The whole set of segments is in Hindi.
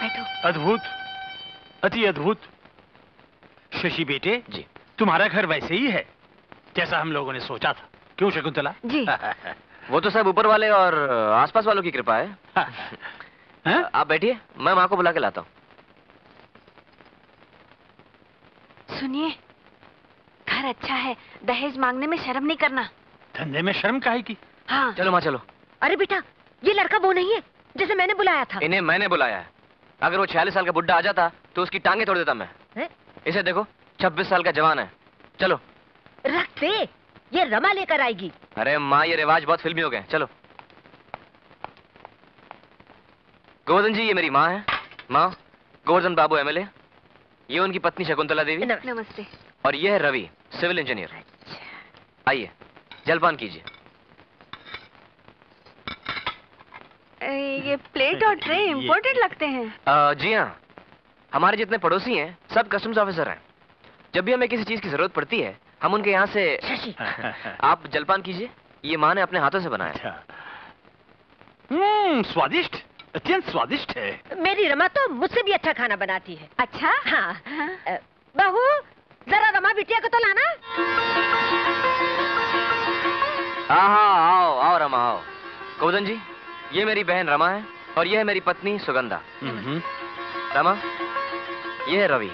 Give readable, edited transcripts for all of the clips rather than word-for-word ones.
बैठो। अद्भुत, अति अद्भुत। शशि बेटे जी, तुम्हारा घर वैसे ही है जैसा हम लोगों ने सोचा था, क्यों शकुंतला? जी। वो तो सब ऊपर वाले और आसपास वालों की कृपा है। आप बैठिए, मैं माँ को बुला के लाता हूँ। सुनिए, घर अच्छा है, दहेज मांगने में शर्म नहीं करना। धंधे में शर्म काहे की? हाँ। चलो माँ चलो। अरे बेटा, ये लड़का वो नहीं है जिसे मैंने बुलाया था। इन्हें मैंने बुलाया है। अगर वो 46 साल का बुड्ढा आ जाता तो उसकी टांगे तोड़ देता मैं। इसे देखो, 26 साल का जवान है। चलो रख दे, ये रमा लेकर आएगी। अरे माँ, ये रिवाज बहुत फिल्मी हो गए। चलो। गोवर्धन जी, ये मेरी माँ है। माँ, गोवर्धन बाबू एमएलए, ये उनकी पत्नी शकुंतला देवी। नमस्ते। और ये है रवि, सिविल इंजीनियर। आइए, जलपान कीजिए। ये प्लेट और ट्रे इम्पोर्टेड लगते हैं। जी हाँ, हमारे जितने पड़ोसी हैं सब कस्टम्स ऑफिसर हैं। जब भी हमें किसी चीज की जरूरत पड़ती है हम उनके यहाँ से आप जलपान कीजिए, ये माँ ने अपने हाथों से बनाया। स्वादिष्ट, अत्यंत स्वादिष्ट है। मेरी रमा तो मुझसे भी अच्छा खाना बनाती है। अच्छा? हाँ। बहू, जरा रमा बिटिया को तो लाना। हाँ, आओ आओ रमा आओ। गोवर्धन जी, ये मेरी बहन रमा है और ये है मेरी पत्नी सुगंधा। रमा, ये है रवि।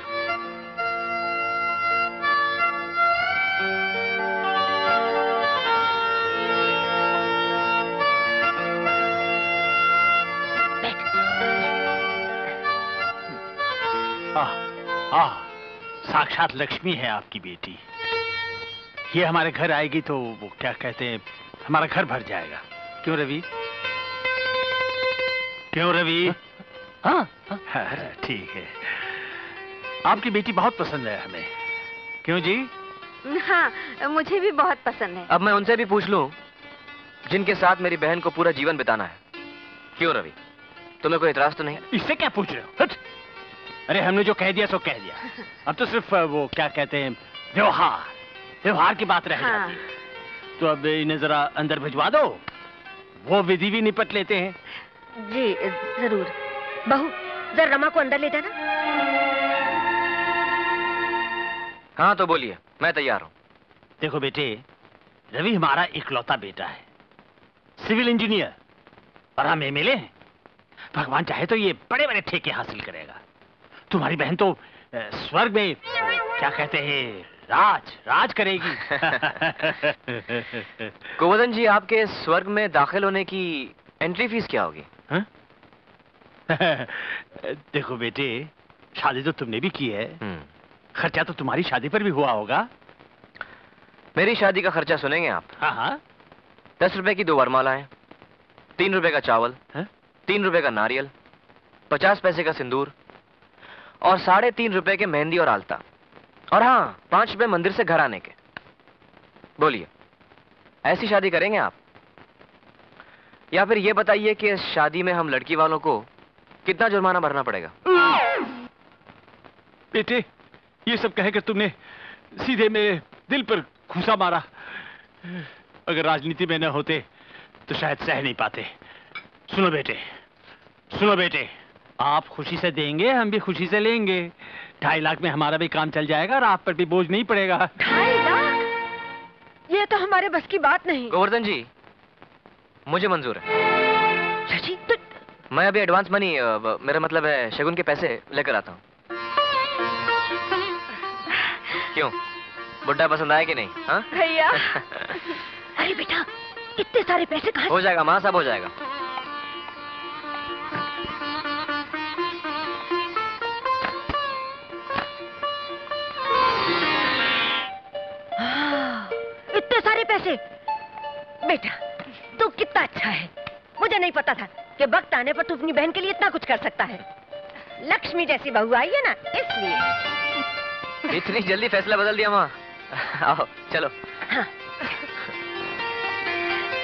साक्षात लक्ष्मी है आपकी बेटी। ये हमारे घर आएगी तो वो क्या कहते हैं, हमारा घर भर जाएगा। क्यों रवि? क्यों रवि? हाँ, ठीक है। आपकी बेटी बहुत पसंद है हमें। क्यों जी? हाँ, मुझे भी बहुत पसंद है। अब मैं उनसे भी पूछ लूं जिनके साथ मेरी बहन को पूरा जीवन बिताना है। क्यों रवि, तुम्हें कोई इतराज तो नहीं? इससे क्या पूछ रहे हो? हट! अरे हमने जो कह दिया सो कह दिया। अब तो सिर्फ वो क्या कहते हैं, व्यवहार की बात रह जाती है। तो अब इन्हें जरा अंदर भिजवा दो, वो विधि भी निपट लेते हैं। जी जरूर। बहू, जरा रमा को अंदर ले जाना। हाँ तो बोलिए, मैं तैयार हूँ। देखो बेटे, रवि हमारा इकलौता बेटा है, सिविल इंजीनियर, और हम एमएलए हैं। भगवान चाहे तो ये बड़े बड़े ठेके हासिल करेगा। तुम्हारी बहन तो स्वर्ग में क्या कहते हैं, राज करेगी। गोवर्धन जी, आपके स्वर्ग में दाखिल होने की एंट्री फीस क्या होगी? देखो बेटे, शादी तो तुमने भी की है, खर्चा तो तुम्हारी शादी पर भी हुआ होगा। मेरी शादी का खर्चा सुनेंगे आप? हाँ। 10 रुपए की 2 वरमालाएं, 3 रुपए का चावल, 3 रुपए का नारियल, 50 पैसे का सिंदूर और 3.5 रुपए के मेहंदी और आलता, और हाँ 5 रुपए मंदिर से घर आने के। बोलिए, ऐसी शादी करेंगे आप? या फिर ये बताइए कि इस शादी में हम लड़की वालों को कितना जुर्माना भरना पड़ेगा? बेटे, ये सब कहकर तुमने सीधे मेरे दिल पर घूंसा मारा। अगर राजनीति में न होते तो शायद सह नहीं पाते। सुनो बेटे, आप खुशी से देंगे, हम भी खुशी से लेंगे। 2.5 लाख में हमारा भी काम चल जाएगा और आप पर भी बोझ नहीं पड़ेगा। 2.5 लाख? ये तो हमारे बस की बात नहीं। गोवर्धन जी, मुझे मंजूर है। शशि, तो मैं अभी एडवांस मनी, मेरा मतलब है शगुन के पैसे लेकर आता हूँ। क्यों, बुड्ढा पसंद आया कि नहीं? हाँ भैया। अरे बेटा, इतने सारे पैसे कहाँ? हो जाएगा माँ, सब हो जाएगा। इतने सारे पैसे? बेटा, तू कितना अच्छा है। मुझे नहीं पता था कि वक्त आने पर तू अपनी बहन के लिए इतना कुछ कर सकता है। लक्ष्मी जैसी बहू आई है ना, इसलिए। इतनी जल्दी फैसला बदल दिया माँ? आओ चलो। हाँ।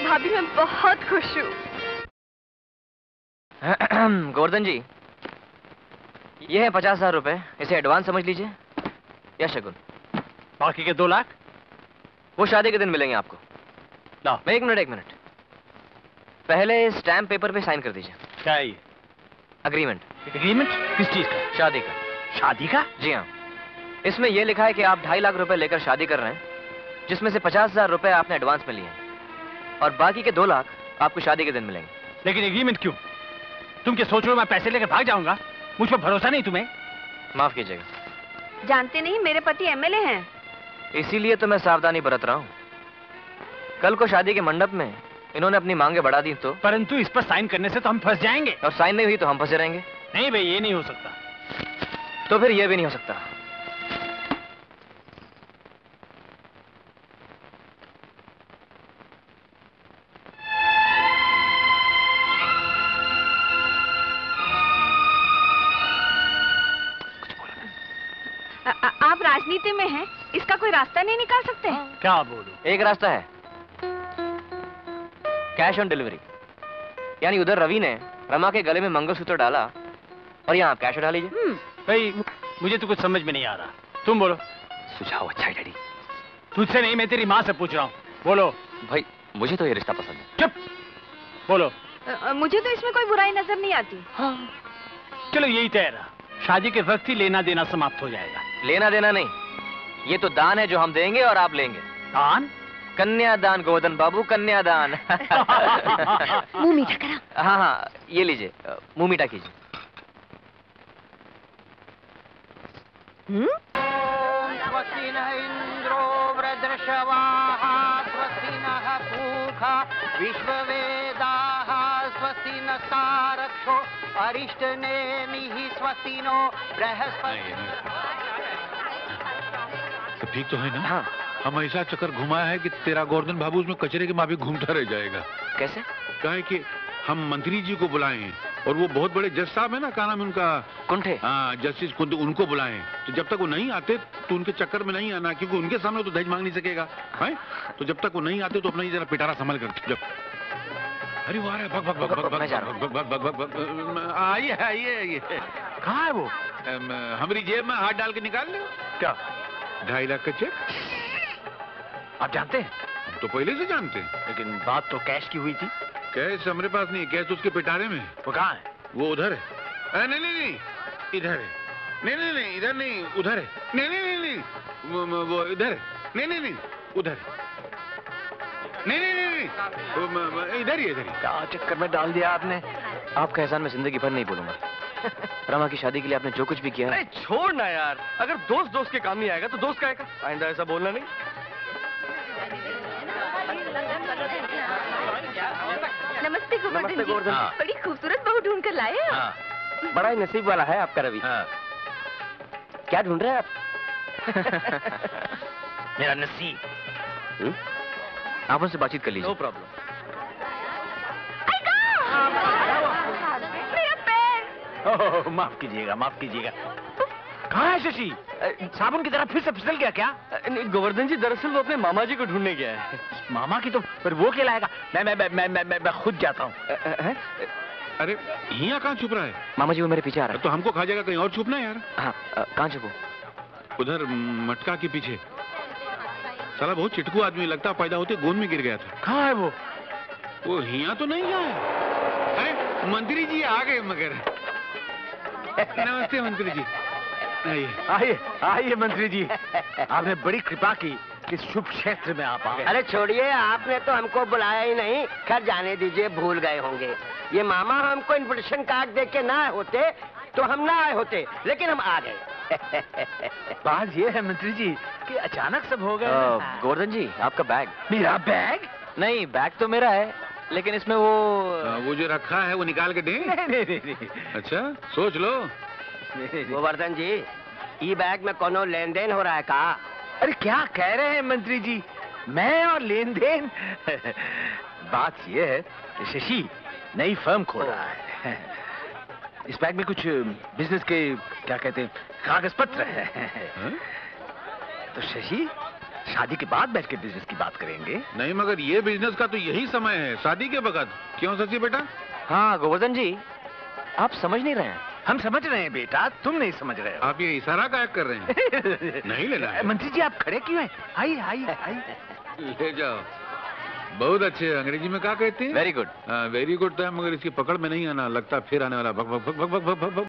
भाभी, मैं बहुत खुश हूँ। गोवर्धन जी, ये है 50,000 रुपए, इसे एडवांस समझ लीजिए या शगुन। बाकी के 2 लाख वो शादी के दिन मिलेंगे आपको। लो। एक मिनट, पहले स्टैम्प पेपर पे साइन कर दीजिए। क्या है ये? अग्रीमेंट। एग्रीमेंट किस चीज का? शादी का। शादी का? जी हाँ, इसमें यह लिखा है कि आप 2.5 लाख रुपए लेकर शादी कर रहे हैं, जिसमें से 50,000 रुपए आपने एडवांस में लिए हैं और बाकी के 2 लाख आपको शादी के दिन मिलेंगे। लेकिन एग्रीमेंट क्यों? तुम क्या सोच रहे हो मैं पैसे लेकर भाग जाऊंगा? मुझ पर भरोसा नहीं तुम्हें? माफ कीजिएगा, जानते नहीं मेरे पति एमएलए हैं। इसीलिए तो मैं सावधानी बरत रहा हूँ। कल को शादी के मंडप में इन्होंने अपनी मांगे बढ़ा दी तो? परंतु इस पर साइन करने से तो हम फंस जाएंगे। और साइन नहीं हुई तो हम फंसे रहेंगे। नहीं भाई, ये नहीं हो सकता। तो फिर ये भी नहीं हो सकता। आप राजनीति में हैं, इसका कोई रास्ता नहीं निकाल सकते? क्या बोलूं? एक रास्ता है, कैश ऑन डिलीवरी। यानी उधर रवि ने रमा के गले में मंगलसूत्र डाला और यहाँ आप कैश उठा लीजिए। भाई मुझे तो कुछ समझ में नहीं आ रहा, तुम बोलो। सुझाव अच्छा है डैडी। तुझसे नहीं, मैं तेरी माँ से पूछ रहा हूँ। बोलो। भाई मुझे तो ये रिश्ता पसंद है। चुप। बोलो। मुझे तो इसमें कोई बुराई नजर नहीं आती। हाँ। चलो यही तय रहा, शादी के वक्त ही लेना देना समाप्त हो जाएगा। लेना देना नहीं, ये तो दान है जो हम देंगे और आप लेंगे। दान? कन्यादान गोवर्धन बाबू, कन्यादान। मुंह मीठा करा। हाँ हाँ, ये लीजिए, मुंह मीठा कीजिए। स्वस्ति न इंद्रो वृद्धश्रवाः स्वस्ति नः पूषा विश्ववेदाः स्वस्ति न सारक्षो अरिष्टनेमिः स्वस्ति नो बृहस्पति। तो ठीक तो है ना? हाँ। हम ऐसा चक्कर घुमाया है कि तेरा गोवर्धन बाबू उसमें कचरे के माफी घूमता रह जाएगा। कैसे? क्या है कि हम मंत्री जी को बुलाए हैं और वो बहुत बड़े जज साहब है ना, क्या नाम है उनका? कुंठे। हाँ, जस्टिस कुंठे, उनको बुलाए। तो जब तक वो नहीं आते तो उनके चक्कर में नहीं आना, क्योंकि उनके सामने तो दहेज मांग नहीं सकेगा है। तो जब तक वो नहीं आते तो अपना ही जरा पिटारा संभाल कर। जब अरे वो आ रहा है, भग भग भग भग भग भग भग भग भग। आइए आइए आइए। कहाँ है वो? हमारी जेब में हाथ डाल के निकाल ले। क्या? 2.5 लाख का चेक। आप जानते हैं? हम तो पहले से जानते हैं। लेकिन बात तो कैश की हुई थी। कैश हमारे पास नहीं, कैश तो उसके पिटारे में। वो कहाँ है? वो उधर है। नहीं नहीं नहीं, इधर है। नहीं नहीं नहीं, इधर नहीं, उधर है। नहीं नहीं नहीं नहीं, वो इधर है। नहीं नहीं नहीं, उधर है। नहीं नहीं नहीं नहीं, इधर ही, इधर ही। क्या चक्कर में डाल दिया आपने? आपका एहसान मैं जिंदगी भर नहीं भूलूंगा। रमा की शादी के लिए आपने जो कुछ भी किया। अरे छोड़ ना यार, अगर दोस्त दोस्त के काम नहीं आएगा तो दोस्त का आएगा। आइंदा ऐसा बोलना नहीं। नमस्ते गोवर्धन जी। हाँ। बड़ी खूबसूरत बहू ढूंढ कर लाए हो। हाँ। बड़ा ही नसीब वाला है आपका रवि। हाँ। क्या ढूंढ रहे हैं आप? मेरा नसीब। आप उनसे बातचीत कर लीजिए। No problem. मेरा पैर। ओह, माफ कीजिएगा, माफ कीजिएगा। कहाँ है शशि? साबुन की तरह फिर से फिसल गया क्या? गोवर्धन जी, दरअसल वो अपने मामा जी को ढूंढने गया है। मामा की तो फिर वो क्या लाएगा? मैं खुद जाता हूँ। अरे यहाँ कहाँ छुप रहा है? मामा जी वो मेरे पीछे आ रहा तो हमको खा जाएगा, कहीं और छुपना है यार। है। हाँ, कहाँ छुपो? उधर मटका के पीछे। साला बहुत चिटकू आदमी, लगता पैदा होते गोंद में गिर गया था। कहाँ है वो? वो यहाँ तो नहीं गया। अरे मंत्री जी आ गए मगर। नमस्ते मंत्री जी। आइए आइए आइए मंत्री जी, आपने बड़ी कृपा की कि शुभ क्षेत्र में आप आ गए। अरे छोड़िए, आपने तो हमको बुलाया ही नहीं। खैर जाने दीजिए, भूल गए होंगे। ये मामा हमको इन्विटेशन कार्ड दे के ना होते तो हम ना आए होते, लेकिन हम आ गए। बात ये है मंत्री जी कि अचानक सब हो गए। गोवर्धन जी, आपका बैग। मेरा बैग? नहीं, बैग तो मेरा है, लेकिन इसमें वो जो रखा है वो निकाल के दें। नहीं। अच्छा सोच लो। गोवर्धन जी, ई बैग में कोनो लेन देन हो रहा है का? अरे क्या कह रहे हैं मंत्री जी, मैं और लेन देन? बात ये है कि शशि नई फर्म खोल रहा है। इस बैग में कुछ बिजनेस के क्या कहते हैं कागज पत्र है। तो शशि शादी के बाद बैठ के बिजनेस की बात करेंगे। नहीं मगर ये बिजनेस का तो यही समय है, शादी के वक्त। क्यों शशि बेटा? हाँ गोवर्धन जी, आप समझ नहीं रहे हैं। हम समझ रहे हैं बेटा, तुम नहीं समझ रहे हो। आप ये इशारा काहे कर रहे हैं? नहीं लेना है। मंत्री जी आप खड़े क्यों हैं? आइए आइए आइए। ले जाओ। बहुत अच्छे। अंग्रेजी में क्या कहते हैं? Very good. Very good. तो है मगर इसकी पकड़ में नहीं आना, लगता फिर आने वाला। भग भग भग भग भग भग भग।